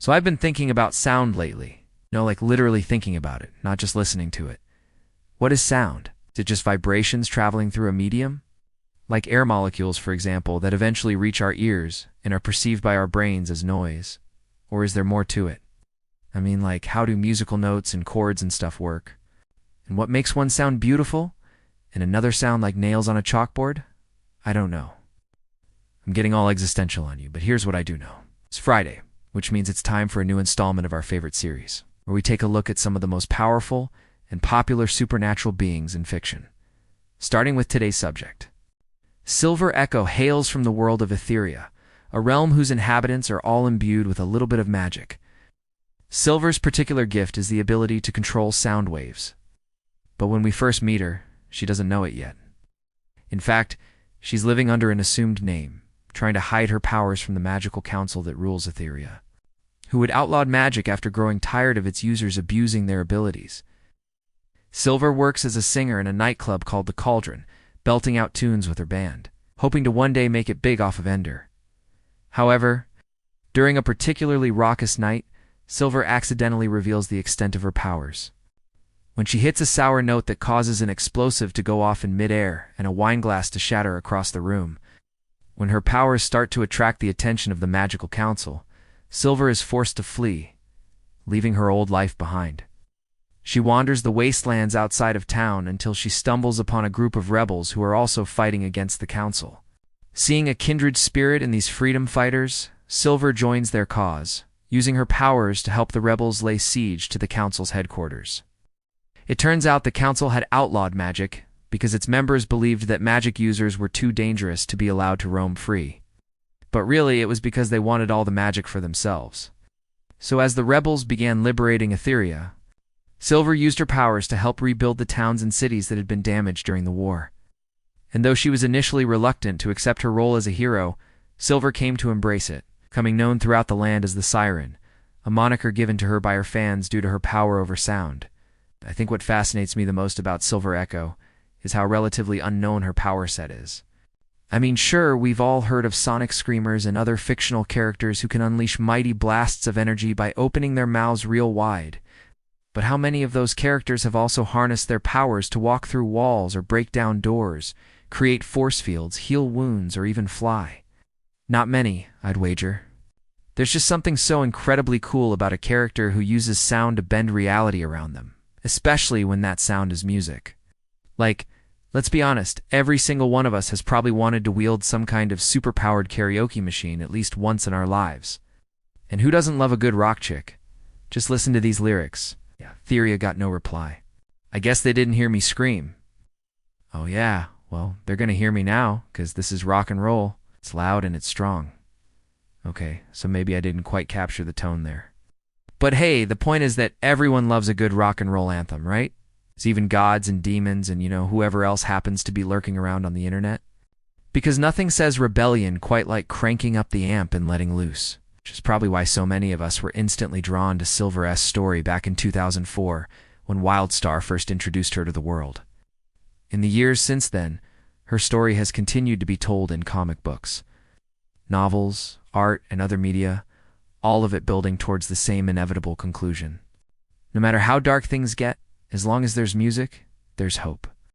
So I've been thinking about sound lately. Like literally thinking about it, not just listening to it. What is sound? Is it just vibrations traveling through a medium? Like air molecules, for example, that eventually reach our ears and are perceived by our brains as noise? Or is there more to it? Like, how do musical notes and chords and stuff work? And what makes one sound beautiful and another sound like nails on a chalkboard? I don't know. I'm getting all existential on you, but here's what I do know. It's Friday, which means it's time for a new installment of our favorite series, where we take a look at some of the most powerful and popular supernatural beings in fiction. Starting with today's subject. Silver Echo hails from the world of Etheria, a realm whose inhabitants are all imbued with a little bit of magic. Silver's particular gift is the ability to control sound waves. But when we first meet her, she doesn't know it yet. In fact, she's living under an assumed name, trying to hide her powers from the magical council that rules Etheria, who had outlawed magic after growing tired of its users abusing their abilities. Silver works as a singer in a nightclub called the Cauldron, belting out tunes with her band, hoping to one day make it big off of Ender. However, during a particularly raucous night, Silver accidentally reveals the extent of her powers. When she hits a sour note that causes an explosive to go off in midair and a wine glass to shatter across the room. When her powers start to attract the attention of the magical council, Silver is forced to flee, leaving her old life behind. She wanders the wastelands outside of town until she stumbles upon a group of rebels who are also fighting against the council. Seeing a kindred spirit in these freedom fighters, Silver joins their cause, using her powers to help the rebels lay siege to the council's headquarters. It turns out the council had outlawed magic because its members believed that magic users were too dangerous to be allowed to roam free. But really, it was because they wanted all the magic for themselves. So as the rebels began liberating Etheria, Silver used her powers to help rebuild the towns and cities that had been damaged during the war. And though she was initially reluctant to accept her role as a hero, Silver came to embrace it, becoming known throughout the land as the Siren, a moniker given to her by her fans due to her power over sound. I think what fascinates me the most about Silver Echo is how relatively unknown her power set is. Sure, we've all heard of sonic screamers and other fictional characters who can unleash mighty blasts of energy by opening their mouths real wide. But how many of those characters have also harnessed their powers to walk through walls or break down doors, create force fields, heal wounds, or even fly? Not many, I'd wager. There's just something so incredibly cool about a character who uses sound to bend reality around them, especially when that sound is music. Like, let's be honest, every single one of us has probably wanted to wield some kind of superpowered karaoke machine at least once in our lives. And who doesn't love a good rock chick? Just listen to these lyrics. Yeah, Etheria got no reply. I guess they didn't hear me scream. Oh yeah, well, they're gonna hear me now, 'cause this is rock and roll. It's loud and it's strong. Okay, so maybe I didn't quite capture the tone there. But hey, the point is that everyone loves a good rock and roll anthem, right? It's even gods and demons and, whoever else happens to be lurking around on the internet. Because nothing says rebellion quite like cranking up the amp and letting loose, which is probably why so many of us were instantly drawn to Silver S. story back in 2004 when Wildstar first introduced her to the world. In the years since then, her story has continued to be told in comic books, novels, art, and other media, all of it building towards the same inevitable conclusion. No matter how dark things get, as long as there's music, there's hope.